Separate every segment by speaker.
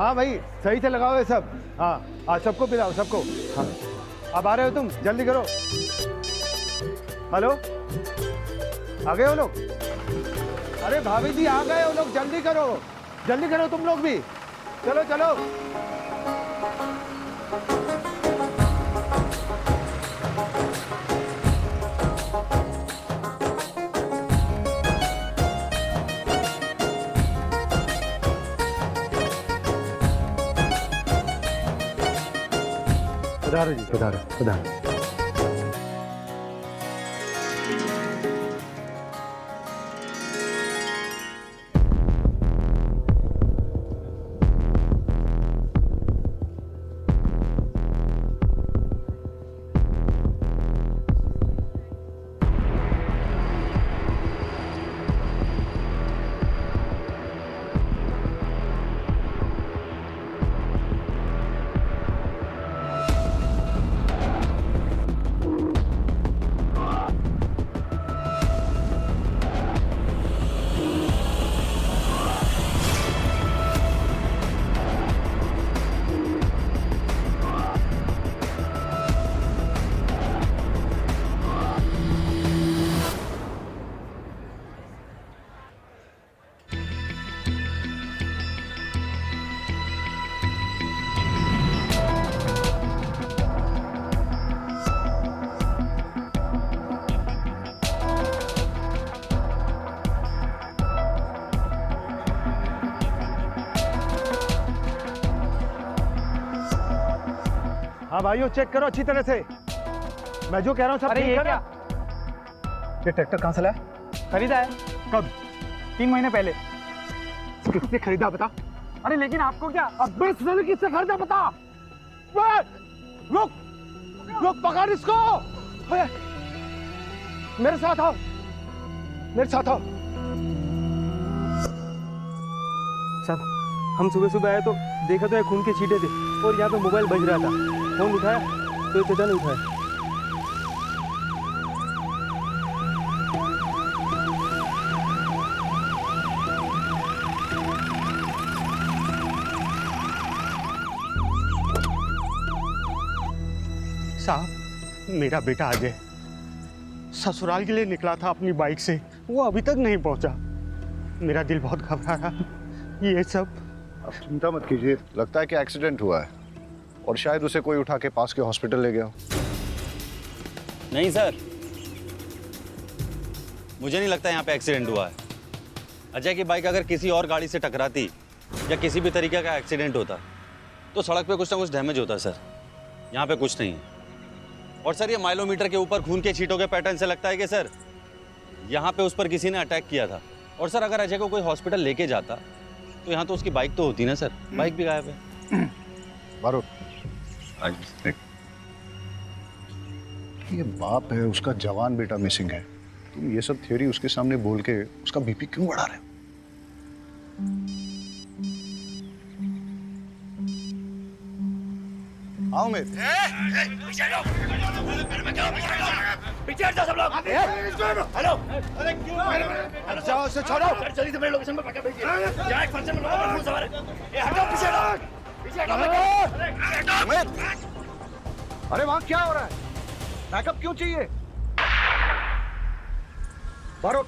Speaker 1: हाँ भाई, सही से लगाओ ये सब। हाँ सबको पिलाओ, सबको। हाँ अब आ रहे हो तुम, जल्दी करो। हेलो, आ गए हो लोग? अरे भाभी जी आ गए हो लोग, जल्दी करो, जल्दी करो तुम लोग भी। चलो चलो। पधारो जी, पधारो पधारो। हाँ भाइयों, चेक करो अच्छी तरह से, मैं जो कह रहा हूँ सब।
Speaker 2: अरे ये क्या?
Speaker 1: ये ट्रैक्टर कहाँ से लाया?
Speaker 2: खरीदा है।
Speaker 1: कब?
Speaker 2: 3 महीने पहले।
Speaker 1: किसने खरीदा बता?
Speaker 2: अरे लेकिन आपको क्या?
Speaker 1: अब किससे खरीदा बता? रुक रुक, पकड़ इसको। मेरे साथ आओ, मेरे साथ आओ।
Speaker 2: साहब, हम सुबह सुबह आए तो देखा तो ये खून के छींटे थे और यहाँ पे मोबाइल बज रहा था। फोन उठाया तो ये चाचा ने उठाया।
Speaker 1: साहब, मेरा बेटा अजय ससुराल के लिए निकला था अपनी बाइक से, वो अभी तक नहीं पहुंचा। मेरा दिल बहुत घबरा रहा। ये सब।
Speaker 3: आप चिंता मत कीजिए, लगता है कि एक्सीडेंट हुआ है और शायद उसे कोई उठा के पास के हॉस्पिटल ले गया हो।
Speaker 4: नहीं सर, मुझे नहीं लगता यहाँ पे एक्सीडेंट हुआ है। अजय की बाइक अगर किसी और गाड़ी से टकराती या किसी भी तरीके का एक्सीडेंट होता तो सड़क पे कुछ ना कुछ डैमेज होता सर। यहाँ पे कुछ नहीं है। और सर, ये माइलोमीटर के ऊपर खून के छींटों के पैटर्न से लगता है कि सर यहाँ पे उस पर किसी ने अटैक किया था। और सर, अगर अजय को कोई हॉस्पिटल लेके जाता तो यहाँ तो उसकी बाइक तो होती ना सर। बाइक भी गायब है।
Speaker 3: बारो, ये बाप है, उसका जवान बेटा मिसिंग है। तुम ये सब थ्योरी उसके सामने बोल के उसका बीपी क्यों बढ़ा रहे हो? आओ मेरे।
Speaker 5: पीछे हट जाओ सब लोग। हेलो, अरे क्यों?
Speaker 1: जाओ उसे छोड़ो।
Speaker 5: जल्दी से मेरे लोकेशन पर पकड़ भेजिए। यहाँ एक फंक्शन में लोगों का खून सवार है। ये हटो, पीछे हटो, पीछे हटो।
Speaker 1: अरे वहाँ क्या हो रहा है? बैकअप क्यों चाहिए? बारोट,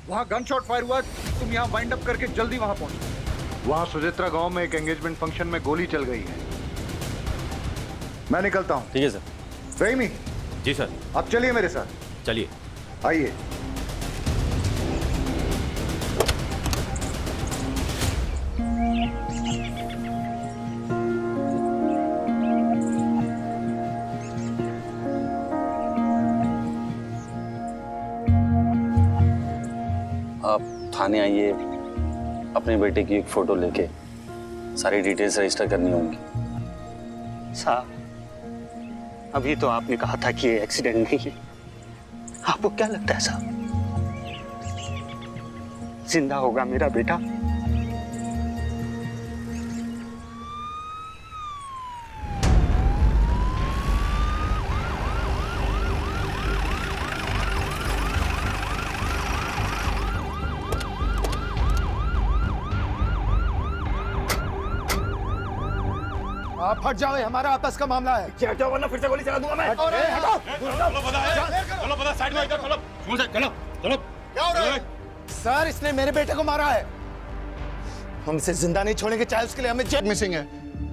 Speaker 1: वहाँ गन शॉट फायर हुआ, तुम यहाँ वाइंड अप करके जल्दी वहाँ पहुँचो। वहाँ सुजित्रा गांव में एक एंगेजमेंट फंक्शन में गोली चल गई है। मैं निकलता हूँ।
Speaker 4: ठीक है सर।
Speaker 1: रहीमी।
Speaker 4: जी सर।
Speaker 1: आप चलिए मेरे साथ।
Speaker 4: चलिए।
Speaker 1: आइए।
Speaker 4: आप थाने आइए, अपने बेटे की एक फोटो लेके सारी डिटेल्स रजिस्टर करनी होंगी।
Speaker 6: साहब, अभी तो आपने कहा था कि ये एक्सीडेंट नहीं है। आपको क्या लगता है साहब, जिंदा होगा मेरा बेटा?
Speaker 5: आप हट जाओ, ये हमारा आपस का मामला है। हट जाओ वरना फिर से गोली चला दूंगा मैं। हटो।
Speaker 7: चलो पता साइड में चलो चलो चलो।
Speaker 5: क्या हो रहा है? सर इसने मेरे बेटे को मारा है। हम इसे जिंदा नहीं छोड़ेंगे, चाहे उसके लिए हमें जेल।
Speaker 3: मिसिंग है,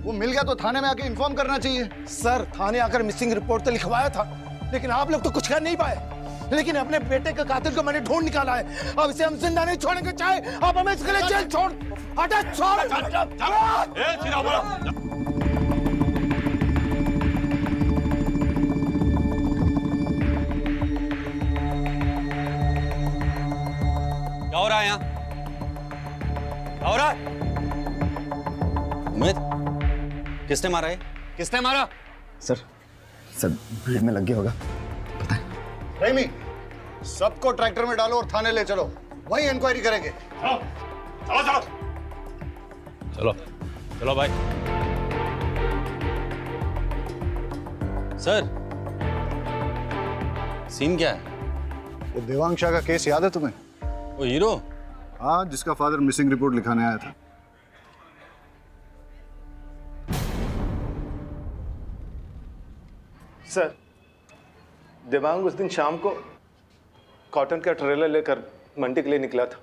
Speaker 3: वो मिल गया तो थाने में आके इन्फॉर्म करना चाहिए।
Speaker 5: सर थाने आकर मिसिंग रिपोर्ट तो लिखवाया था, लेकिन आप लोग तो कुछ कर नहीं पाए। लेकिन अपने बेटे के कातिल को मैंने ढूंढ निकाला है। अब इसे हम जिंदा नहीं छोड़ेंगे, चाहे आप हमें इसके लिए जेल छोड़। हटा छोड़।
Speaker 7: सीधा बोलो।
Speaker 4: क्या हो रहा है यहाँ? क्या हो रहा है? उमेद, किसने मारा है? किसने मारा?
Speaker 3: सर भीड़ में लग गया होगा, पता है। रहीमी, सबको ट्रैक्टर में डालो और थाने ले चलो, वहीं इंक्वायरी करेंगे।
Speaker 7: चलो चलो चलो चलो भाई।
Speaker 4: सर, सीन क्या है?
Speaker 3: ये देवांग शाह का केस याद है तुम्हें?
Speaker 4: वो हीरो?
Speaker 3: हाँ, जिसका फादर मिसिंग रिपोर्ट लिखाने आया था।
Speaker 8: सर, देवांग उस दिन शाम को कॉटन का ट्रेलर लेकर मंडी के लिए निकला था।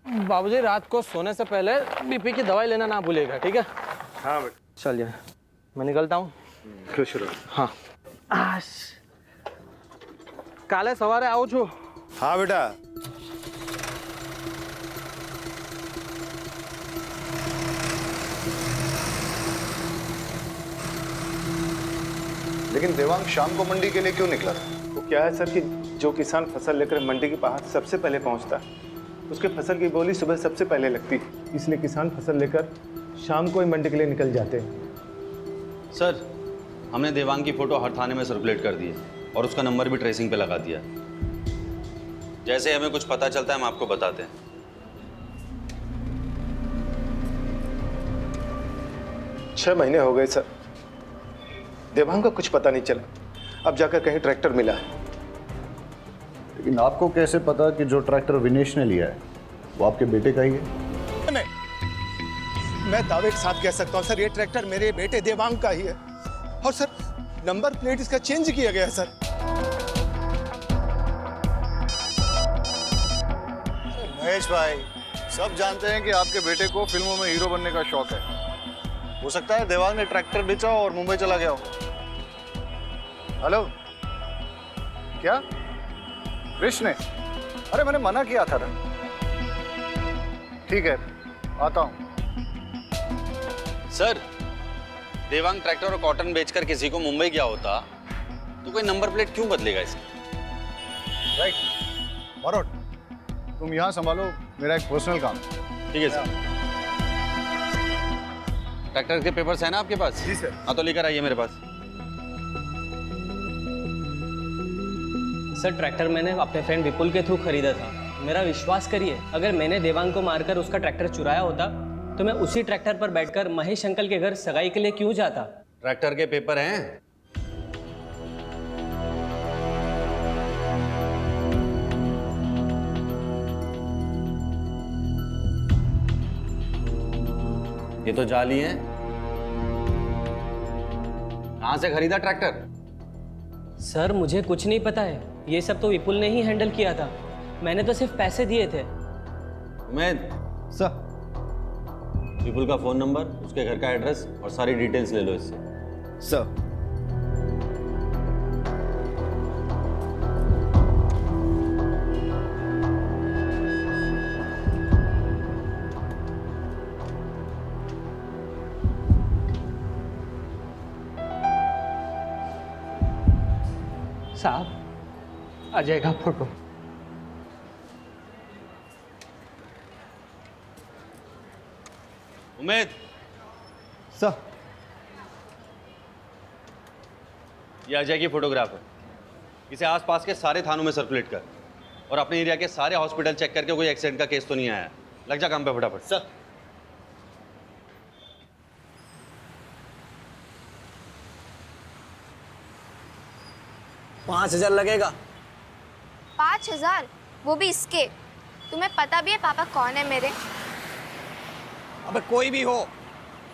Speaker 2: बाबूजी रात को सोने से पहले बीपी की दवाई लेना ना भूलिएगा, ठीक है?
Speaker 8: हाँ बेटा।
Speaker 2: चलिए मैं निकलता हूँ।
Speaker 8: खुश रहो।
Speaker 2: हाँ काले सवारे आऊँ छू।
Speaker 8: हाँ बेटा।
Speaker 3: लेकिन देवांग शाम को मंडी के लिए क्यों निकला था?
Speaker 8: वो क्या है सर कि जो किसान फसल लेकर मंडी के बाहर सबसे पहले पहुंचता है, उसके फसल की बोली सुबह सबसे पहले लगती है। इसलिए किसान फसल लेकर शाम को ही मंडी के लिए निकल जाते हैं।
Speaker 4: सर, हमने देवांग की फोटो हर थाने में सर्कुलेट कर दी है और उसका नंबर भी ट्रेसिंग पे लगा दिया है। जैसे हमें कुछ पता चलता है हम आपको बताते हैं।
Speaker 8: 6 महीने हो गए सर, देवांग का कुछ पता नहीं चला। अब जाकर कहीं ट्रैक्टर मिला है।
Speaker 3: लेकिन आपको कैसे पता कि जो ट्रैक्टर विनेश ने लिया है वो आपके बेटे का ही है?
Speaker 5: मैं दावे के साथ कह सकता हूँ सर, ये ट्रैक्टर मेरे बेटे देवांग का ही है। और सर नंबर प्लेट इसका चेंज किया गया है सर।
Speaker 3: महेश भाई, सब जानते हैं कि आपके बेटे को फिल्मों में हीरो बनने का शौक है। हो सकता है देवांग ने ट्रैक्टर बेचा और मुंबई चला गया हो। हेलो, क्या कृष्ण ने? अरे मैंने मना किया था ना। ठीक है, आता हूं।
Speaker 4: सर, देवांग ट्रैक्टर और कॉटन बेचकर किसी को मुंबई गया होता तो कोई नंबर प्लेट क्यों बदलेगा इसकी?
Speaker 3: राइट। मरोट, तुम यहां संभालो, मेरा एक पर्सनल काम है।
Speaker 4: ठीक है सर। ट्रैक्टर के पेपर्स हैं ना आपके पास?
Speaker 8: जी सर।
Speaker 4: हाँ तो लेकर आइए मेरे पास।
Speaker 9: सर ट्रैक्टर मैंने अपने फ्रेंड विपुल के थ्रू खरीदा था। मेरा विश्वास करिए, अगर मैंने देवांग को मारकर उसका ट्रैक्टर चुराया होता तो मैं उसी ट्रैक्टर पर बैठकर महेश अंकल के घर सगाई के लिए क्यों जाता?
Speaker 4: ट्रैक्टर के पेपर हैं? ये तो जाली हैं। कहां से खरीदा ट्रैक्टर?
Speaker 9: सर मुझे कुछ नहीं पता है, ये सब तो विपुल ने ही हैंडल किया था। मैंने तो सिर्फ पैसे दिए थे।
Speaker 4: उमेद
Speaker 3: सर,
Speaker 4: विपुल का फोन नंबर, उसके घर का एड्रेस और सारी डिटेल्स ले लो इससे।
Speaker 3: सर।
Speaker 2: साहब अजय का फोटो।
Speaker 4: उमेद,
Speaker 2: सर
Speaker 4: ये अजय की फोटोग्राफ है। इसे आसपास के सारे थानों में सर्कुलेट कर और अपने एरिया के सारे हॉस्पिटल चेक करके कोई एक्सीडेंट का केस तो नहीं आया। लग जा काम पे फटाफट।
Speaker 9: सर
Speaker 6: 5,000 लगेगा।
Speaker 10: 5,000? वो भी इसके? तुम्हें पता भी है पापा कौन है मेरे?
Speaker 5: अबे कोई भी हो,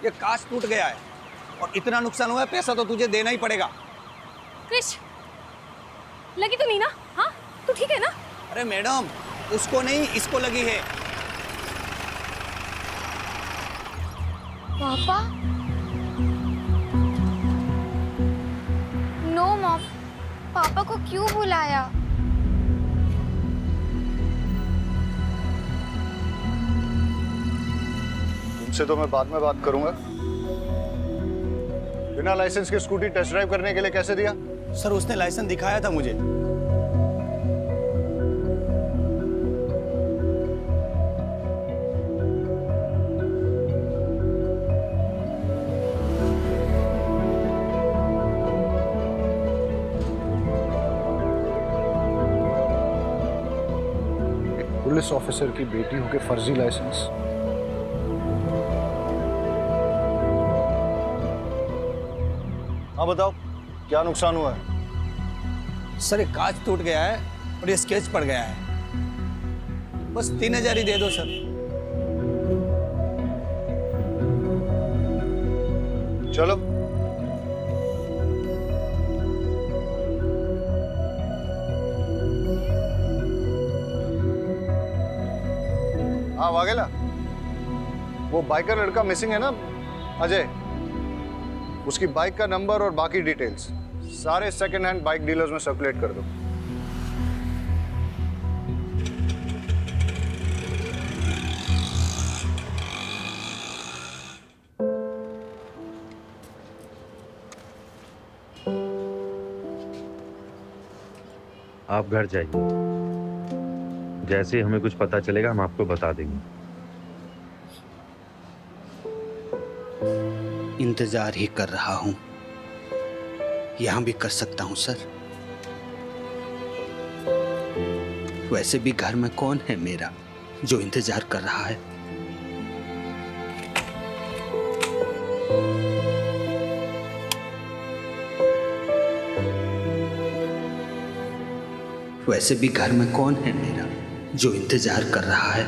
Speaker 11: ये कांच टूट गया है और इतना नुकसान हुआ है, पैसा तो तुझे देना ही पड़ेगा।
Speaker 12: क्रिश, लगी तो नहीं ना? हाँ, तू ठीक है ना?
Speaker 11: अरे मैडम, उसको नहीं, इसको लगी है।
Speaker 10: पापा? नो मॉम, पापा को क्यों बुलाया?
Speaker 3: तुमसे तो मैं बाद में बात करूंगा। बिना लाइसेंस के स्कूटी टेस्ट ड्राइव करने के लिए कैसे दिया?
Speaker 11: सर, उसने लाइसेंस दिखाया था मुझे।
Speaker 3: पुलिस ऑफिसर की बेटी होके फर्जी लाइसेंस। हाँ बताओ, क्या नुकसान हुआ है?
Speaker 11: सर, एक कांच टूट गया है और ये स्केच पड़ गया है। बस 3000 ही दे दो सर।
Speaker 3: चलो। हाँ वाघेला, वो बाइकर लड़का मिसिंग है ना, अजय, उसकी बाइक का नंबर और बाकी डिटेल्स सारे सेकंड हैंड बाइक डीलर्स में सर्कुलेट कर दो।
Speaker 13: आप घर जाइए, जैसे ही हमें कुछ पता चलेगा हम आपको बता देंगे।
Speaker 6: इंतजार ही कर रहा हूं, यहां भी कर सकता हूं सर। वैसे भी घर में कौन है मेरा जो इंतजार कर रहा है? वैसे भी घर में कौन है मेरा जो इंतजार कर रहा है?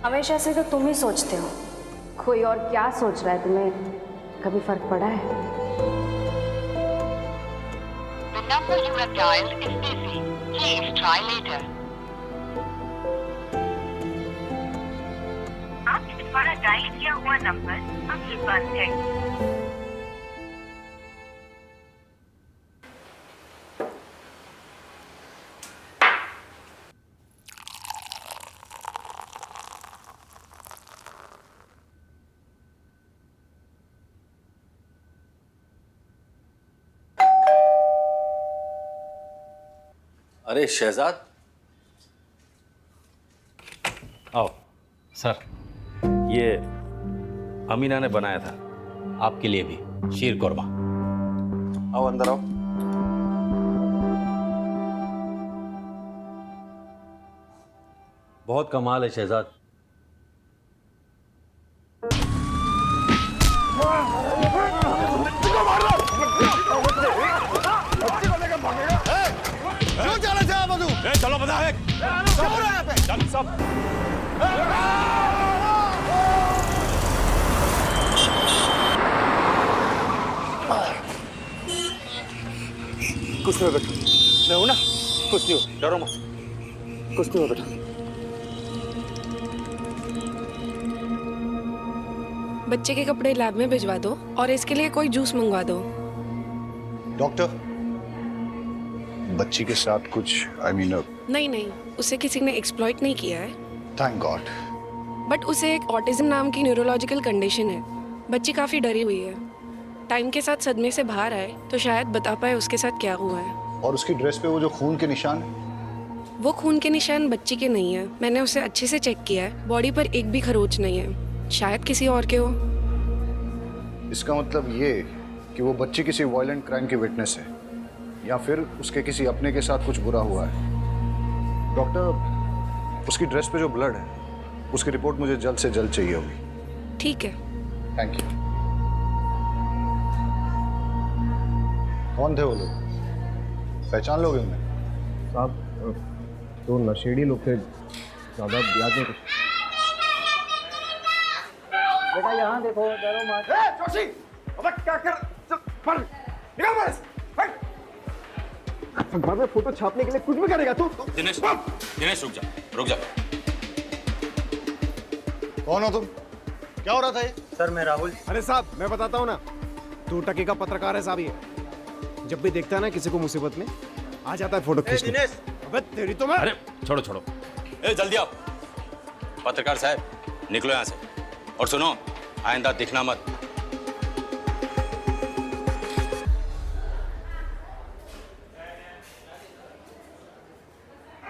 Speaker 12: हमेशा से तो तुम ही सोचते हो, कोई और क्या सोच रहा है तुम्हें कभी फर्क पड़ा है?
Speaker 14: The number you have dialed is busy. Please try later. आपके द्वारा डायल किया हुआ नंबर अभी बंद है।
Speaker 4: अरे शहजाद,
Speaker 15: आओ। सर, ये अमीना ने बनाया था आपके लिए भी, शीर कोरमा।
Speaker 3: आओ अंदर आओ।
Speaker 4: बहुत कमाल है शहजाद।
Speaker 7: चलो बता है, चल सब।
Speaker 5: कुछ नहीं बेटा, मैं हूं ना, कुछ नहीं हो, डरो मत, कुछ नहीं हो बेटा।
Speaker 12: बच्चे के कपड़े लैब में भिजवा दो और इसके लिए कोई जूस मंगवा दो।
Speaker 3: डॉक्टर, बच्ची के साथ कुछ
Speaker 12: नहीं नहीं, उसे किसी ने एक्सप्लॉइट नहीं किया है।
Speaker 3: Thank God.
Speaker 12: बट उसे एक ऑटिज्म नाम की न्यूरोलॉजिकल कंडीशन है। बच्ची काफ़ी डरी हुई है। टाइम के साथ सदमे से बाहर आए तो शायद बता पाए उसके साथ क्या हुआ है।
Speaker 3: और उसकी ड्रेस पे वो जो खून के निशान है?
Speaker 12: वो खून के निशान बच्ची के नहीं है। मैंने उसे अच्छे से चेक किया है, बॉडी पर एक भी खरोच नहीं है। शायद किसी और के हो।
Speaker 3: इसका मतलब ये कि वो बच्ची किसी वायलेंट क्राइम की विटनेस है या फिर उसके किसी अपने के साथ कुछ बुरा हुआ है। डॉक्टर, उसकी ड्रेस पे जो ब्लड है उसकी रिपोर्ट मुझे जल्द से जल्द चाहिए होगी।
Speaker 12: ठीक है।
Speaker 3: Thank you. कौन थे वो लोग? पहचान लोगे उन्हें?
Speaker 8: साहब तो नशेड़ी लोग थे, ज़्यादा याद नहीं कुछ।
Speaker 2: बेटा यहाँ देखो, डरो मत।
Speaker 5: जोशी, अबे क्या कर? पर निकल बाहर से। अखबार में फोटो छापने के लिए कुछ भी करेगा तू?
Speaker 7: दिनेश, दिनेश रुक जा।
Speaker 3: कौन हो तुम? क्या हो रहा था ये?
Speaker 6: सर मैं राहुल।
Speaker 8: अरे साहब मैं बताता हूँ ना, 2 टके का पत्रकार है साहब ये। जब भी देखता है ना किसी को मुसीबत में, आ जाता है फोटो खींचने।
Speaker 6: दिनेश,
Speaker 8: अबे तेरी तो मैं।
Speaker 15: अरे छोड़ो।
Speaker 7: ए जल्दी आओ। पत्रकार साहब निकलो यहाँ से, और सुनो आइंदा दिखना मत।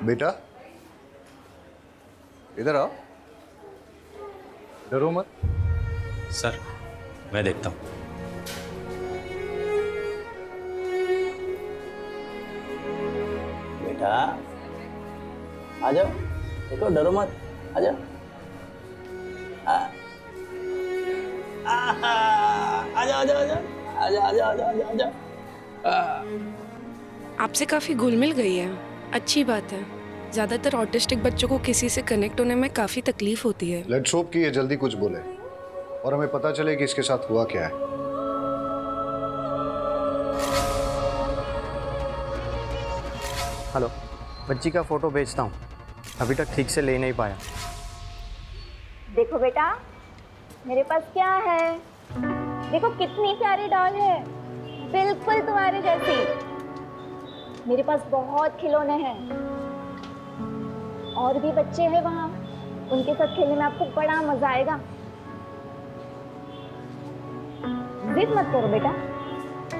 Speaker 3: बेटा इधर आओ, डरो मत।
Speaker 15: सर मैं देखता हूँ।
Speaker 6: बेटा आ जाओ, देखो डरो मत, आ जाओ। आ जाओ।
Speaker 12: आपसे काफ़ी घुल मिल गई है, अच्छी बात है। ज़्यादातर ऑटिस्टिक बच्चों को किसी से कनेक्ट होने में काफ़ी तकलीफ होती है।
Speaker 3: लेट्स होप कि ये जल्दी कुछ बोले और हमें पता चले कि इसके साथ हुआ क्या है।
Speaker 6: हेलो, बच्ची का फोटो भेजता हूँ, अभी तक ठीक से ले नहीं पाया।
Speaker 10: देखो बेटा, मेरे पास क्या है। देखो कितनी प्यारी डॉल है, बिल्कुल तुम्हारे जैसी। मेरे पास बहुत खिलौने हैं, और भी बच्चे हैं वहाँ, उनके साथ खेलने में आपको बड़ा मजा आएगा। जिद मत करो बेटा,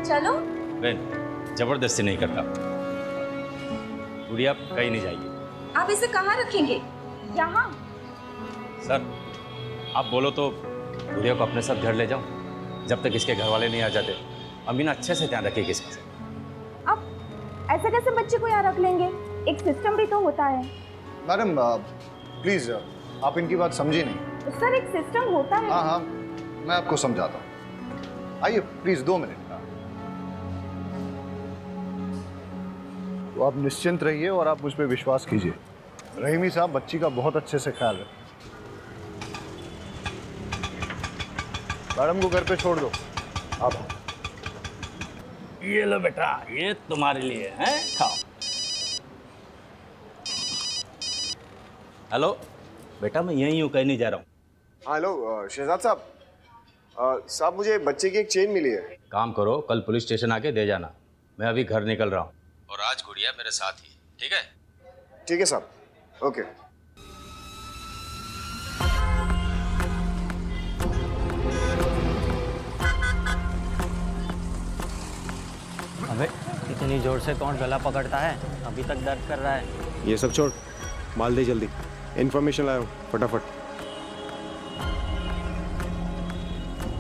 Speaker 10: चलो।
Speaker 15: बहन जबरदस्ती नहीं करता, गुड़िया कहीं नहीं जाएगी।
Speaker 10: आप इसे कहाँ रखेंगे? यहाँ।
Speaker 15: सर आप बोलो तो गुड़िया को अपने साथ घर ले जाऊं, जब तक इसके घर वाले नहीं आ जाते। अमीना अच्छे से ध्यान रखेगी इसका।
Speaker 10: अब ऐसे कैसे बच्चे को यहाँ रख लेंगे? एक सिस्टम भी तो होता है।
Speaker 3: मैडम प्लीज आप इनकी बात समझी नहीं।
Speaker 10: सर एक सिस्टम होता है।
Speaker 3: हाँ मैं आपको समझाता हूँ, आइए प्लीज 2 मिनट। तो आप निश्चिंत रहिए और आप मुझ पर विश्वास कीजिए। रहीमी साहब बच्ची का बहुत अच्छे से ख्याल रखें। मैडम को घर पे छोड़ दो आप।
Speaker 15: ये लो बेटा, ये तुम्हारे लिए है, खाओ। हेलो बेटा, मैं यहीं हूँ, कहीं नहीं जा रहा हूँ।
Speaker 16: हेलो शहजाद साहब, साहब मुझे बच्चे की एक चेन मिली है।
Speaker 15: काम करो, कल पुलिस स्टेशन आके दे जाना। मैं अभी घर निकल रहा हूँ, और आज गुड़िया मेरे साथ ही, ठीक है?
Speaker 16: ठीक है साहब, ओके।
Speaker 6: अबे इतनी जोर से कौन गला पकड़ता है? अभी तक दर्द कर रहा है।
Speaker 8: ये सब छोड़, माल दे जल्दी। इन्फॉर्मेशन लाओ फटाफट,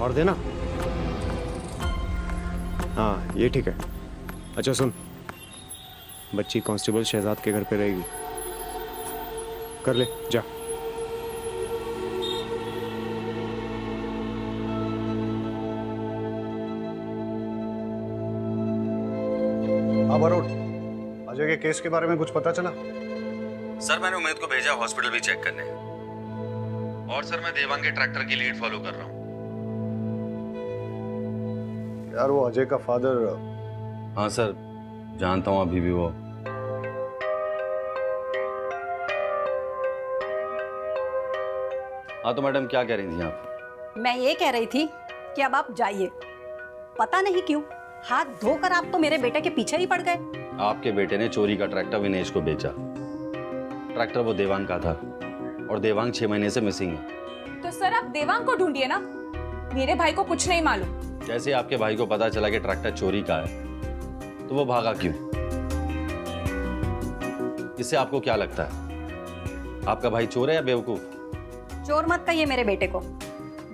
Speaker 8: और देना। हाँ ये ठीक है। अच्छा सुन, बच्ची कांस्टेबल शहजाद के घर पे रहेगी, कर ले जा।
Speaker 3: हाँ बरोड, अजय के केस के बारे में कुछ पता चला?
Speaker 4: सर मैंने उमेद को भेजा हॉस्पिटल भी चेक करने, और सर मैं देवांग के ट्रैक्टर की लीड फॉलो कर रहा हूँ।
Speaker 3: यार वो अजय का फादर।
Speaker 4: हाँ सर जानता हूँ, अभी भी वो। हाँ तो मैडम क्या कह रही थी आप?
Speaker 17: मैं ये कह रही थी कि अब आप जाइए। पता नहीं क्यों हाथ धोकर आप तो मेरे बेटे के पीछे ही पड़ गए।
Speaker 4: आपके बेटे ने चोरी का ट्रैक्टर विनेश को बेचा। ट्रैक्टर वो देवांग का था, और देवांग 6 महीने से मिसिंग है।
Speaker 18: तो सर आप देवांग को ढूंढिए ना, मेरे भाई को कुछ नहीं मालूम।
Speaker 4: जैसे आपके भाई को पता चला कि ट्रैक्टर चोरी का है, तो वो भागा क्यों? इससे आपको क्या लगता है, आपका भाई चोर है या बेवकूफ?
Speaker 17: चोर मत कहिए मेरे बेटे को,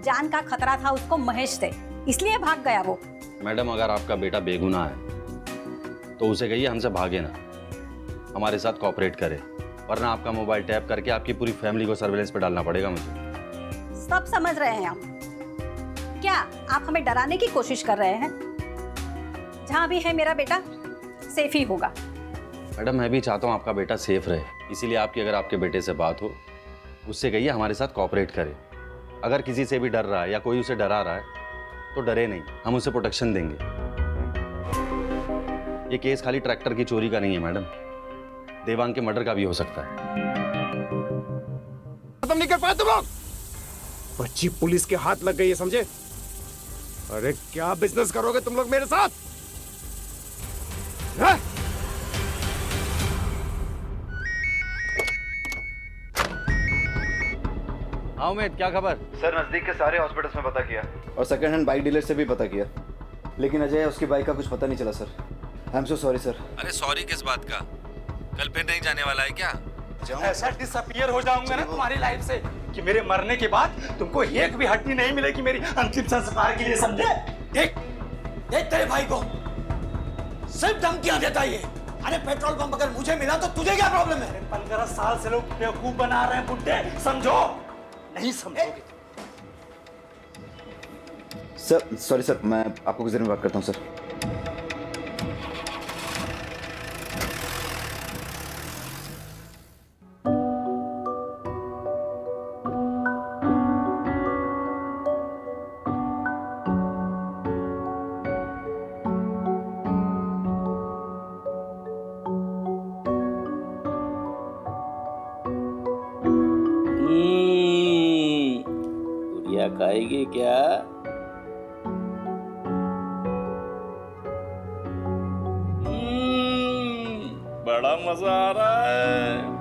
Speaker 17: जान का खतरा था उसको महेश से, इसलिए भाग गया वो।
Speaker 4: मैडम अगर आपका बेटा बेगुनाह है तो उसे कहिए हमसे भागे ना, हमारे साथ कोऑपरेट करे, वरना आपका मोबाइल टैप करके आपकी पूरी फैमिली को सर्विलेंस पे डालना पड़ेगा मुझे।
Speaker 17: सब समझ रहे हैं हम। क्या आप हमें डराने की कोशिश कर रहे हैं? जहां भी है मेरा बेटा सेफ ही होगा।
Speaker 4: मैडम मैं भी चाहता हूँ आपका बेटा सेफ रहे, इसीलिए आपकी अगर आपके बेटे से बात हो उससे कहिए हमारे साथ कोऑपरेट करे। अगर किसी से भी डर रहा है या कोई उसे डरा रहा है तो डरे नहीं, हम उसे प्रोटेक्शन देंगे। ये केस खाली ट्रैक्टर की चोरी का नहीं है मैडम, देवांग के मर्डर का भी हो सकता है।
Speaker 5: खत्म नहीं कर पाए तुम लोग। बच्ची पुलिस के हाथ लग गई है, समझे? अरे क्या बिजनेस करोगे तुम लोग मेरे साथ? है?
Speaker 4: हाँ उमेद, क्या खबर?
Speaker 19: सर नजदीक के सारे हॉस्पिटल्स में पता किया और सेकंड हैंड बाइक डीलर से भी पता किया, लेकिन अजय उसकी बाइक का कुछ पता नहीं चला sir. I am so sorry sir.
Speaker 4: अरे सॉरी किस बात का? कल फिर नहीं जाने वाला है क्या?
Speaker 5: ऐसा डिसअपीयर हो जाऊंगा ना तुम्हारी लाइफ से कि मेरे मरने के बाद तुमको एक भी हड्डी नहीं मिलेगी मेरी अंतिम संस्कार के लिए, समझे?
Speaker 11: देख देख तेरे भाई को सिर्फ धमकियां देता ये। अरे पेट्रोल पंप अगर मुझे मिला तो तुझे क्या प्रॉब्लम है?
Speaker 5: 15 साल से लोग बेवकूफ बना रहे हैं बुड्ढे, समझो? नहीं समझोगे।
Speaker 19: सर सॉरी सर, मैं आपको गुजर में बात करता हूँ सर।
Speaker 20: गुड़िया खाएगी क्या? बड़ा मजा आ रहा है।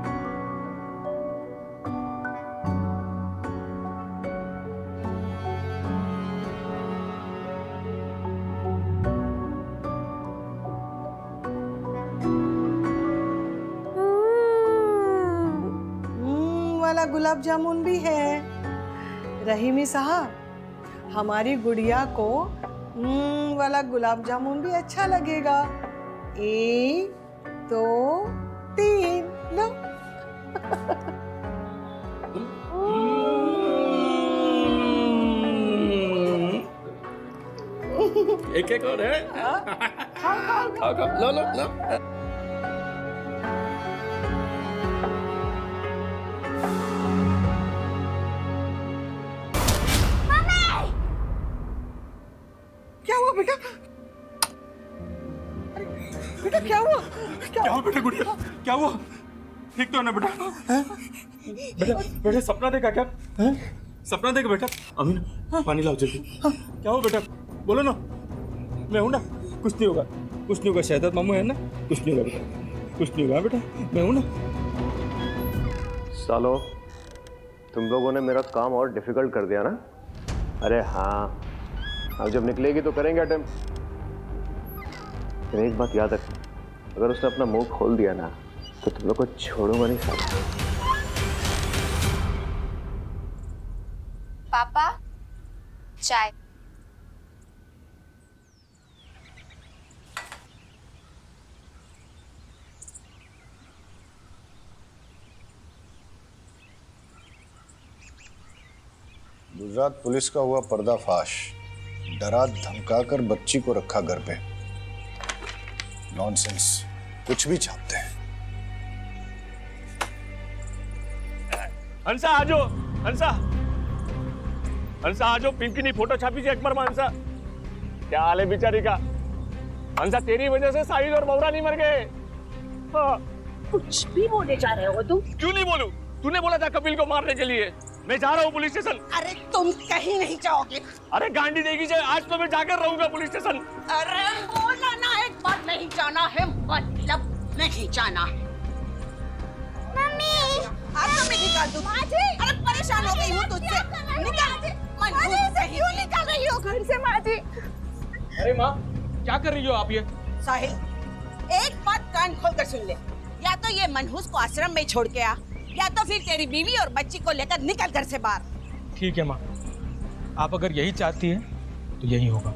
Speaker 21: वाला गुलाब जामुन भी है। रहीमी साहब, हमारी गुड़िया को वाला गुलाब जामुन भी अच्छा लगेगा। 1 2 3 लो।
Speaker 20: एक एक और है। खाओ खाओ, लो लो लो।
Speaker 21: क्या हुआ बेटा? बेटा क्या हुआ?
Speaker 5: क्या हुआ बेटा? गुड़िया क्या हुआ? ठीक तो है ना बेटा? बेटा बेटा सपना देखा क्या? सपना देखा बेटा? अमीन पानी लाओ जल्दी। क्या हुआ बेटा? बोलो ना, मैं हूं ना, कुछ नहीं होगा, कुछ नहीं होगा। शहजाद मामू है ना, कुछ नहीं होगा बेटा, कुछ नहीं होगा बेटा, मैं हूं ना।
Speaker 16: सालो तुम लोगों ने मेरा काम और डिफिकल्ट कर दिया ना। अरे हाँ, अब जब निकलेगी तो करेंगे अटेम्प्ट। लेकिन एक बात याद रख, अगर उसने अपना मुंह खोल दिया ना तो तुम लोग को छोड़ूंगा नहीं साला।
Speaker 10: पापा चाय।
Speaker 3: गुजरात पुलिस का हुआ पर्दाफाश। डरा धमकाकर बच्ची को रखा घर पे। नॉनसेंस, कुछ भी छापते हैं।
Speaker 5: हंसा आजो, हंसा हंसा आजो, पिंकी ने फोटो छापी थी अकबर में। हंसा क्या हाल है बेचारी का? हंसा तेरी वजह से साहिल और बौरा नहीं मर गए। हाँ।
Speaker 17: कुछ भी बोले जा रहे हो तुम?
Speaker 5: क्यों नहीं बोलूं? तूने बोला था कपिल को मारने के लिए। मैं जा रहा हूँ पुलिस स्टेशन।
Speaker 17: अरे तुम कहीं नहीं जाओगे।
Speaker 5: अरे गांडी देगी जाए, आज तो मैं जाकर रहूंगा पुलिस स्टेशन।
Speaker 17: अरे बोला ना एक बार, नहीं जाना है मतलब नहीं जाना। मम्मी आज तो मैं निकाल दूँ। अरे परेशान हो गई हूँ तुझसे। निकाल। क्यों निकाल रही हो घर से माँ जी?
Speaker 5: अरे माँ क्या कर रही हो आप ये?
Speaker 22: साहिल एक बात कान खोल कर सुन ले, या तो ये मनहूस को आश्रम में छोड़ के आ, या तो फिर तेरी बीवी और बच्ची को लेकर निकल घर से बाहर।
Speaker 5: ठीक है माँ, आप अगर यही चाहती हैं तो यही होगा।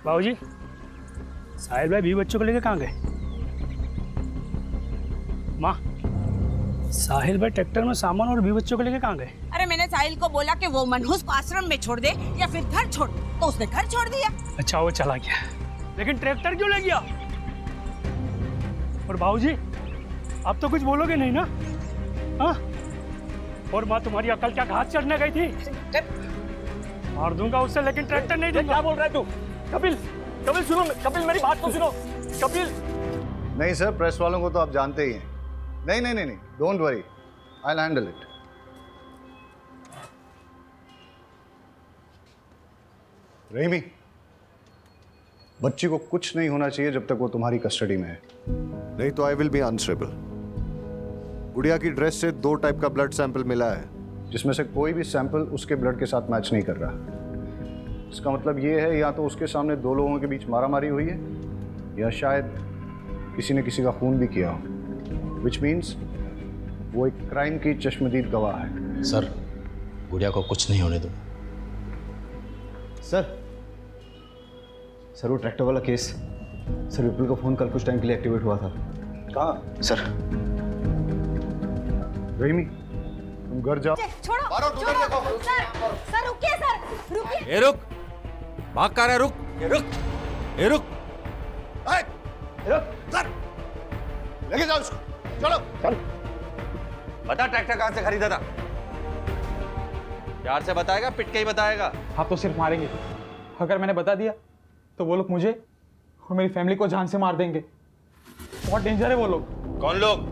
Speaker 2: बाबूजी, साहिल भाई 20 बच्चों को लेके कहाँ गए? माँ, साहिल भाई ट्रैक्टर में सामान और 20 बच्चों को लेके कहाँ गए?
Speaker 22: अरे मैंने साहिल को बोला कि वो मनहूस को आश्रम में छोड़ दे या फिर घर छोड़, तो उसने घर छोड़ दिया।
Speaker 2: अच्छा, वो चला गया, लेकिन ट्रैक्टर क्यों ले गया? और बाबूजी, अब तो कुछ बोलोगे नहीं ना? हाँ? और माँ, तुम्हारी अकल क्या घास चढ़ने गई थी? मार दूंगा उससे, लेकिन ट्रैक्टर नहीं दूंगा।
Speaker 5: क्या बोल रहा है तू? कपिल, कपिल सुनो, कपिल मेरी बात तो सुनो। कपिल,
Speaker 3: नहीं सर, प्रेस वालों को तो आप जानते ही हैं। नहीं नहीं नहीं नहीं, don't worry, I will handle it. Rahimi, बच्ची को कुछ नहीं होना चाहिए जब तक वो तुम्हारी कस्टडी में है, नहीं तो आई विल बी अनस्टेबल। गुड़िया की ड्रेस से 2 टाइप का ब्लड सैंपल मिला है, जिसमें से कोई भी सैंपल उसके ब्लड के साथ मैच नहीं कर रहा। इसका मतलब ये है या तो उसके सामने 2 लोगों के बीच मारामारी हुई है, या शायद किसी ने किसी का खून भी किया हो, विच मीन्स वो एक क्राइम की चश्मदीद गवाह है।
Speaker 7: सर, गुड़िया को कुछ नहीं होने दो।
Speaker 19: सर वो ट्रैक्टर वाला केस, सर विपुल का फोन कल कुछ टाइम के लिए एक्टिवेट हुआ था।
Speaker 3: कहाँ?
Speaker 19: सर
Speaker 3: रहीमी, तुम घर जाओ।
Speaker 22: छोड़ो, छोड़ो, सर रुकिए, सर रुकिए।
Speaker 7: ए रुक, भाग कर रहा है, रुक, रुक, ए रुक,
Speaker 3: सर लेके जाओ उसको, चलो चल।
Speaker 4: बता ट्रैक्टर कहाँ से खरीदा था? प्यार से बताएगा, पिट के ही बताएगा?
Speaker 5: आप तो सिर्फ मारेंगे। अगर मैंने बता दिया तो वो लोग मुझे और मेरी फैमिली को जान से मार देंगे। बहुत डेंजर है वो लोग।
Speaker 4: कौन लोग?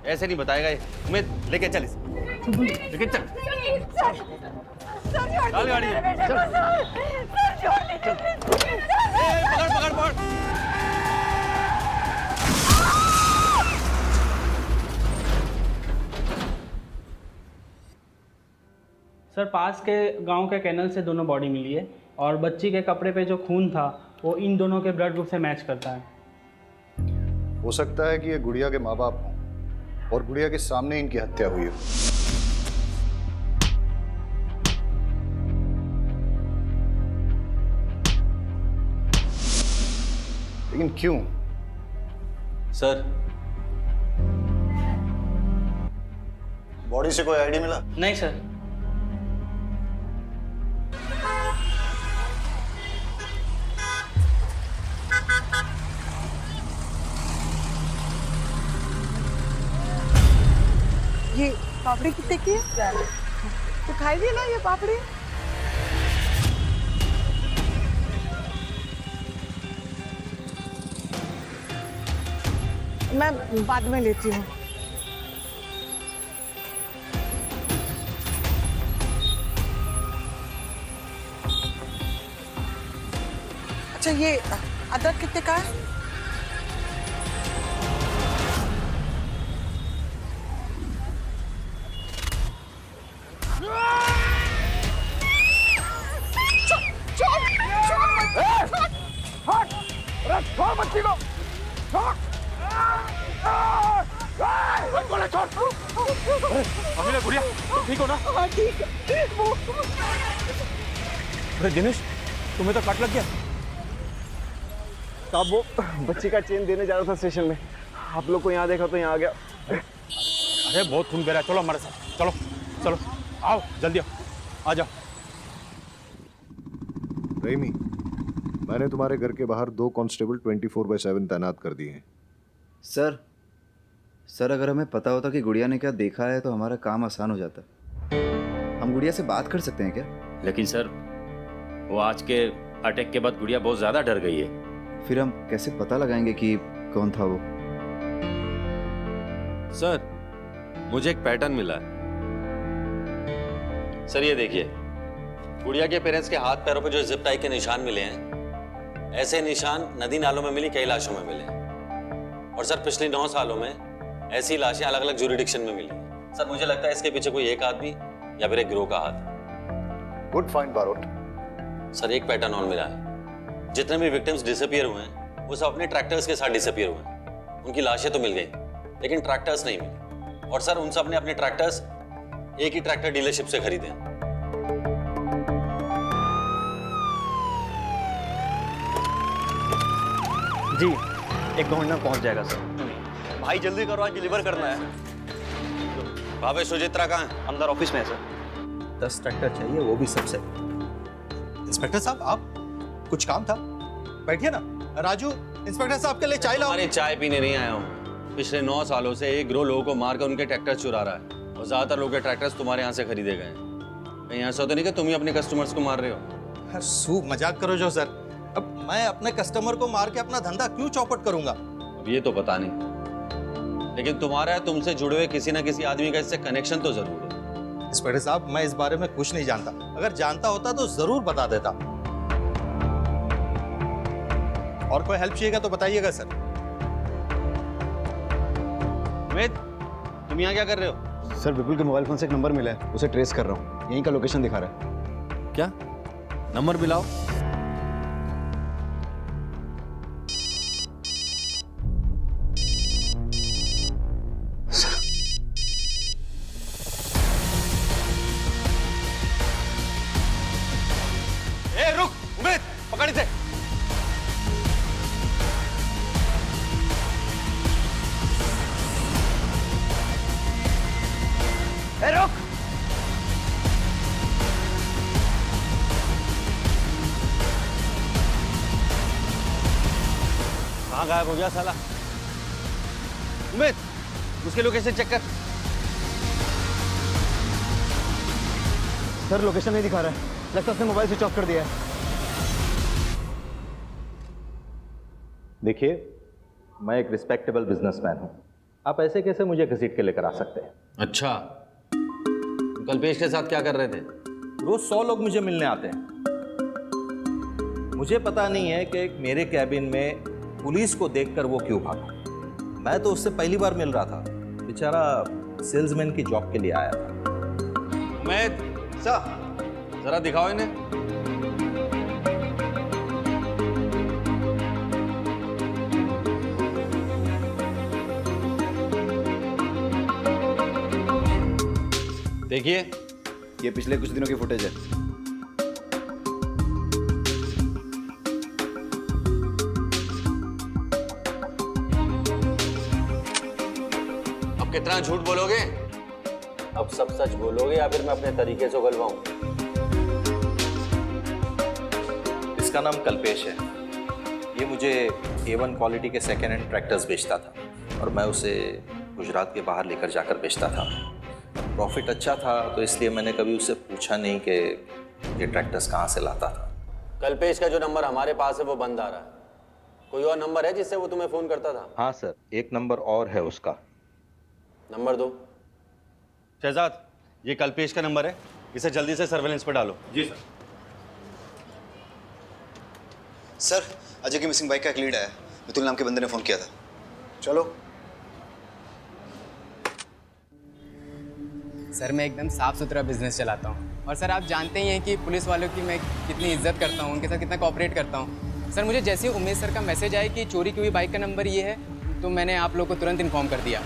Speaker 4: ऐसे नहीं बताएगा ये। उम्मीद, लेके चल इसे, लेके चल। चल गाड़ी में, चल। पकड़ पकड़ पकड़।
Speaker 1: सर, पास के गांव के कैनल से दोनों बॉडी मिली है और बच्ची के कपड़े पे जो खून था वो इन दोनों के ब्लड ग्रुप से मैच करता है।
Speaker 3: हो सकता है कि ये गुड़िया के माँ बाप हों और गुड़िया के सामने इनकी हत्या हुई हो। लेकिन क्यों?
Speaker 4: सर,
Speaker 3: बॉडी से कोई आईडी मिला?
Speaker 1: नहीं सर।
Speaker 21: ये पापड़ी कितने की है? तो खाइए ना ये पापड़ी। मैं बाद में लेती हूँ। अच्छा, ये अदरक कितने का है?
Speaker 5: छोड़ बच्ची को, छोड़। अमीना, गुड़िया, तुम ठीक हो ना?
Speaker 21: हाँ ठीक है।
Speaker 5: अरे दिनेश, तुम्हें तो कट लग गया।
Speaker 8: साहब वो बच्ची का चेन देने जा रहा था स्टेशन में, आप लोग को यहाँ देखा तो यहाँ आ गया।
Speaker 5: अरे बहुत खून बह रहा है, चलो हमारे साथ, चलो चलो, आओ जल्दी आओ, आ जाओ।
Speaker 3: रहीमी, मैंने तुम्हारे घर के बाहर 2 कांस्टेबल 24/7 तैनात कर दिए हैं।
Speaker 19: सर अगर हमें पता होता कि गुड़िया ने क्या देखा है तो हमारा काम आसान हो जाता। हम गुड़िया से बात कर सकते हैं क्या?
Speaker 15: लेकिन सर, वो आज के अटैक के बाद गुड़िया बहुत ज्यादा डर गई है।
Speaker 19: फिर हम कैसे पता लगाएंगे कि कौन था वो?
Speaker 13: सर, मुझे एक पैटर्न मिला है।
Speaker 4: सर ये देखिए, गुड़िया के पेरेंट्स के हाथ पैरों पे जो जिप टाई के निशान मिले हैं, ऐसे निशान नदी नालों में मिली कई लाशों में मिले हैं। और सर पिछले 9 सालों में ऐसी लाशें अलग अलग ज्यूरिडिक्शन में मिली। सर मुझे लगता है इसके पीछे कोई एक आदमी या फिर एक गिरोह का हाथ है।
Speaker 3: Good find Barot.
Speaker 4: सर एक पैटर्न और मिला है, जितने भी विक्टिम्स डिसअपियर हुए हैं वो सब अपने ट्रैक्टर्स के साथ डिसअपियर हुए हैं। उनकी लाशें तो मिल गई लेकिन ट्रैक्टर्स नहीं मिले, और सर उन सब ने अपने ट्रैक्टर्स एक ही ट्रैक्टर डीलरशिप से खरीदे हैं।
Speaker 9: जी 1-2 मिनट में पहुंच जाएगा सर।
Speaker 4: भाई जल्दी करो, आज डिलीवर करना है। भावे सुचित्रा कहाँ है?
Speaker 9: अंदर ऑफिस में है सर।
Speaker 14: 10 ट्रैक्टर चाहिए, वो भी सबसे। इंस्पेक्टर साहब, आप कुछ काम था? बैठिए ना। राजू, इंस्पेक्टर साहब के लिए चाय लाओ।
Speaker 4: अरे चाय पीने नहीं आया हूँ। पिछले 9 सालों से एक गिरोह लोगों को मारकर उनके ट्रैक्टर चुरा रहा है, और ज्यादातर लोगों के ट्रैक्टर्स तुम्हारे यहाँ से खरीदे गए हैं। कहीं ऐसा तो नहीं कि तुम ही अपने कस्टमर्स को मार रहे हो?
Speaker 14: सूप मजाक करो जो सर। अब मैं अपने कस्टमर को मार के अपना धंधा क्यों चौपट करूंगा?
Speaker 4: अब ये तो पता नहीं, लेकिन तुम्हारा तुमसे जुड़े हुए किसी ना किसी आदमी का इससे कनेक्शन तो जरूर है।
Speaker 14: इंस्पेक्टर साहब, मैं इस बारे में कुछ नहीं जानता। अगर जानता होता तो जरूर बता देता। और कोई हेल्प चाहिएगा तो बताइएगा सर।
Speaker 4: अमित, तुम यहाँ क्या कर रहे हो?
Speaker 19: सर विपुल के मोबाइल फोन से एक नंबर मिला है, उसे ट्रेस कर रहा हूँ। यहीं का लोकेशन दिखा रहा है।
Speaker 13: क्या नंबर मिलाओ।
Speaker 4: ए रुक, उमेद पकड़ इसे।
Speaker 9: ए रुक।
Speaker 4: कहाँ गायब हो गया साला? उमेद, उसके लोकेशन चेक कर।
Speaker 19: सर लोकेशन नहीं दिखा रहा है, लगता है उसने मोबाइल स्विच ऑफ कर दिया है।
Speaker 14: देखिए, मैं एक रिस्पेक्टेबल बिजनेसमैन हूँ। आप ऐसे कैसे मुझे घसीट के लेकर आ सकते हैं?
Speaker 4: अच्छा, कल्पेश के साथ क्या कर रहे थे?
Speaker 14: रोज 100 लोग मुझे मिलने आते हैं। मुझे पता नहीं है कि मेरे कैबिन में पुलिस को देखकर वो क्यों भागा। मैं तो उससे पहली बार मिल रहा था, बेचारा सेल्समैन की जॉब के लिए आया था।
Speaker 4: उमेद, जरा दिखाओ इन्हें। देखिए,
Speaker 19: ये पिछले कुछ दिनों की फुटेज है।
Speaker 4: अब कितना झूठ बोलोगे? अब सब सच बोलोगे या फिर मैं अपने तरीके से उगलवाऊं?
Speaker 14: इसका नाम कल्पेश है। ये मुझे A1 क्वालिटी के सेकेंड हैंड ट्रैक्टर्स बेचता था, और मैं उसे गुजरात के बाहर लेकर जाकर बेचता था। प्रॉफिट अच्छा था, तो इसलिए मैंने कभी उससे पूछा नहीं कि ये ट्रैक्टर्स कहाँ से लाता था।
Speaker 4: कल्पेश का जो नंबर हमारे पास है वो बंद आ रहा है। कोई और नंबर है जिससे वो तुम्हें फोन करता था?
Speaker 14: हाँ सर, एक नंबर और है उसका।
Speaker 4: नंबर दो। शहजाद, ये कल्पेश का नंबर है, इसे जल्दी से सर्वेलेंस पर डालो।
Speaker 5: जी सर।
Speaker 19: सर, अजय की मिसिंग बाइक का एक लीड आया। मितुल नाम के बंदे ने फोन किया था। चलो।
Speaker 23: सर, मैं एकदम साफ सुथरा बिजनेस चलाता हूँ, और सर आप जानते ही हैं कि पुलिस वालों की मैं कितनी इज्जत करता हूँ, उनके साथ कितना कोऑपरेट करता हूँ। सर, मुझे जैसे ही उमेश सर का मैसेज आया कि चोरी की हुई बाइक का नंबर ये है, तो मैंने आप लोग को तुरंत इन्फॉर्म कर दिया।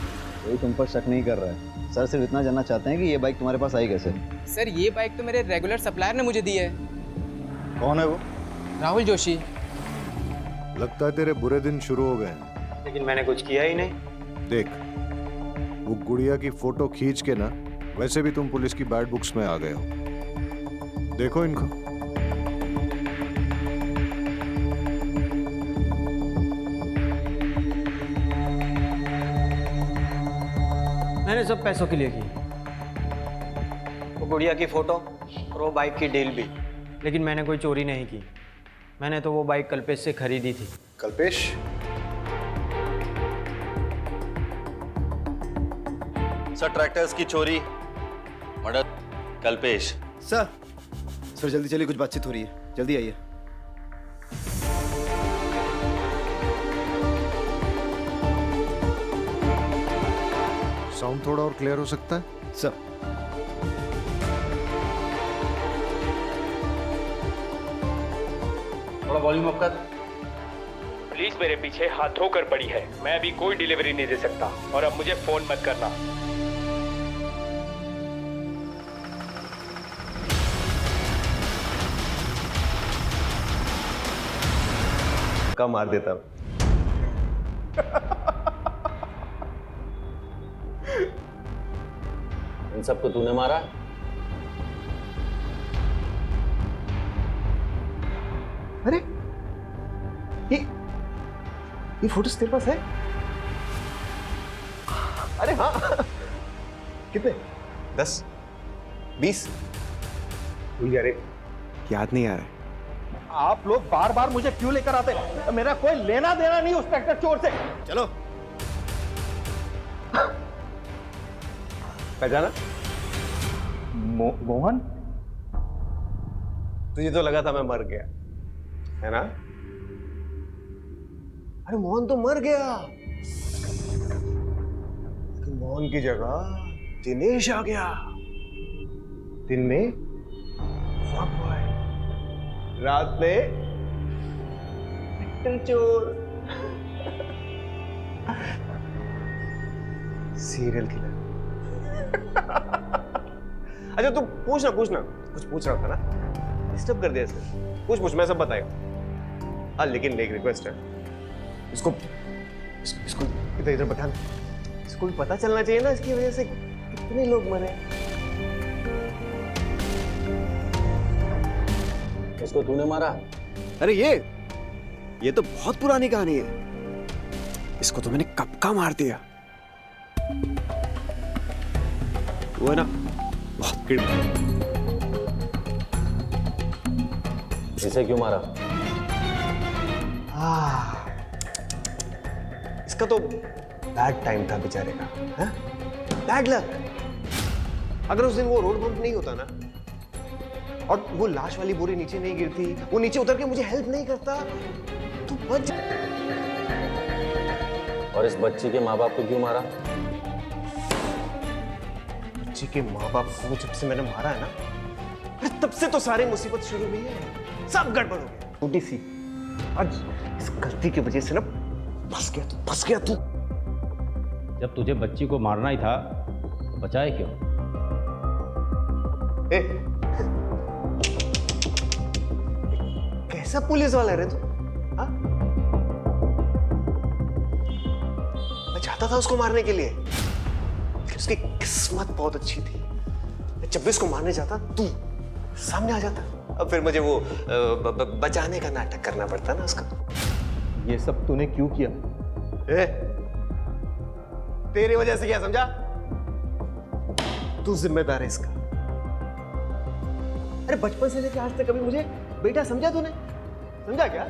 Speaker 19: कोई तुम पर शक नहीं कर रहा है। सर सिर्फ इतना जानना चाहते हैं कि ये बाइक तुम्हारे पास आई कैसे?
Speaker 23: सर, ये बाइक तो मेरे रेगुलर सप्लायर ने मुझे दी है।
Speaker 19: कौन है वो?
Speaker 23: राहुल जोशी।
Speaker 3: लगता है तेरे बुरे दिन शुरू हो गए हैं।
Speaker 9: लेकिन मैंने कुछ किया ही नहीं।
Speaker 3: देख, वो गुड़िया की फोटो खींच के ना, वैसे भी तुम पुलिस की बैड बुक्स में आ गए हो। देखो इनको।
Speaker 9: मैंने सब पैसों के लिए की, वो गुड़िया की फोटो और वो बाइक की डील भी। लेकिन मैंने कोई चोरी नहीं की। मैंने तो वो बाइक कल्पेश से खरीदी थी।
Speaker 19: कल्पेश?
Speaker 4: सर, ट्रैक्टर्स की चोरी, मर्डर, कल्पेश।
Speaker 19: सर जल्दी चलिए, कुछ बातचीत हो रही है। जल्दी आइए।
Speaker 3: साउंड थोड़ा और क्लियर हो सकता है?
Speaker 19: सर,
Speaker 4: थोड़ा वॉल्यूम अप कर।
Speaker 2: पुलिस मेरे पीछे हाथ धोकर पड़ी है। मैं अभी कोई डिलीवरी नहीं दे सकता, और अब मुझे फोन मत करना।
Speaker 8: का मार देता।
Speaker 4: सबको तूने मारा?
Speaker 8: अरे ये फोटोज तेरे पास है? अरे हाँ। कितने? 10 20? भूल गया रे, याद नहीं आ रहा है।
Speaker 6: आप लोग बार बार मुझे क्यों लेकर आते हैं? मेरा कोई लेना देना नहीं उस ट्रैक्टर चोर से।
Speaker 8: चलो। पहचाना?
Speaker 6: मोहन?
Speaker 8: तुझे तो लगा था मैं मर गया, है ना? अरे मोहन तो मर गया, लेकिन मोहन की जगह दिनेश आ गया। दिन में वॉक बॉय, रात में ट्रैक्टर चोर, सीरियल किलर। अच्छा तू पूछना कुछ पूछ रहा था ना, डिस्टर्ब कर दिया सर। पूछ मैं सब बताएगा। हाँ लेकिन एक रिक्वेस्ट है, इसको इधर इधर बैठा, इसको भी पता चलना चाहिए ना इसकी वजह से कितने लोग मरे।
Speaker 4: इसको तूने मारा?
Speaker 8: अरे ये तो बहुत पुरानी कहानी है, इसको तो मैंने कब का मार दिया। वो है ना बहुत किड़।
Speaker 4: इसे क्यों मारा?
Speaker 8: इसका तो बैड टाइम था बेचारे का, बैड लक। अगर उस दिन वो रोड बम्प नहीं होता ना, और वो लाश वाली बोरी नीचे नहीं गिरती, वो नीचे उतर के मुझे हेल्प नहीं करता, तो बच।
Speaker 4: और इस बच्ची के माँ बाप को क्यों मारा?
Speaker 8: बच्ची के माँ बाप को जब से मैंने मारा है ना, अरे तब से तो सारी मुसीबत शुरू हुई है, सब गड़बड़ हो गया। छोटी सी आज इस गलती की वजह से ना फंस गया तू।
Speaker 15: जब तुझे बच्ची को मारना ही था तो बचाए क्यों?
Speaker 8: कैसा पुलिस वाला है रे तू? हाँ? मैं चाहता था उसको मारने के लिए, लेकिन उसकी किस्मत बहुत अच्छी थी। जब भी उसको मारने जाता तू सामने आ जाता, अब फिर मुझे वो बचाने का नाटक करना पड़ता ना उसका।
Speaker 6: ये सब तूने क्यों किया?
Speaker 8: तेरी वजह से, क्या समझा? तू जिम्मेदार है इसका। अरे बचपन से लेकर आज तक कभी मुझे बेटा समझा तूने? समझा क्या?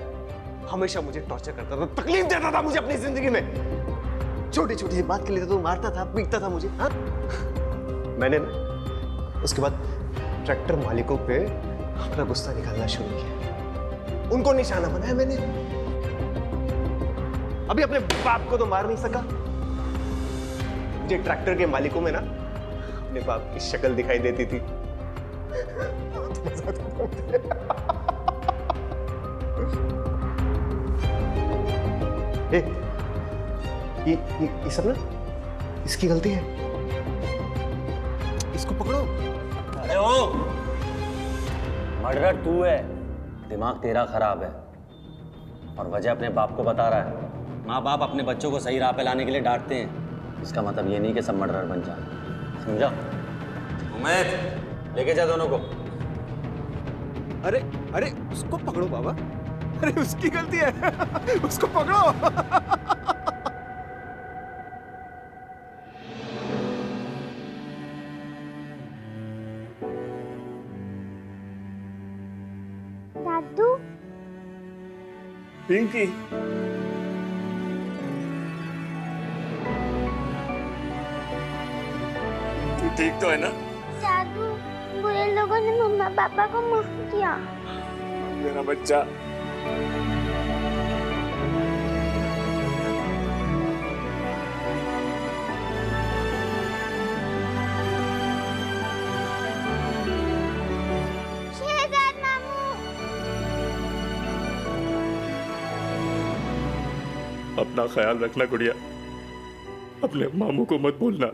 Speaker 8: हमेशा मुझे टॉर्चर करता था, तकलीफ देता था मुझे अपनी जिंदगी में। छोटी छोटी बात के लिए तो मारता था, पीटता था मुझे। हाँ? मैंने ना उसके बाद ट्रैक्टर मालिकों पे अपना गुस्सा निकालना शुरू किया, उनको निशाना बनाया मैंने। अभी अपने बाप को तो मार नहीं सका, मुझे ट्रैक्टर के मालिकों में ना अपने बाप की शक्ल दिखाई देती थी। ये सब ना इसकी गलती है, इसको पकड़ो।
Speaker 4: अरे ओ, मर्डर तू है, दिमाग तेरा खराब है और वजह अपने बाप को बता रहा है। माँ बाप अपने बच्चों को सही राह पे लाने के लिए डांटते हैं, इसका मतलब ये नहीं कि सब मर्डर बन जाए, समझा? उमेद, लेके जा दोनों को।
Speaker 8: अरे उसको पकड़ो बाबा, अरे उसकी गलती है, उसको पकड़ो।
Speaker 10: दादू,
Speaker 5: पिंकी, तू ठीक तो है ना?
Speaker 10: दादू, बुरे लोगों ने मम्मा पापा को मार दिया।
Speaker 5: मेरा बच्चा।
Speaker 10: शहजाद मामू।
Speaker 5: अपना ख्याल रखना गुड़िया, अपने मामू को मत भूलना।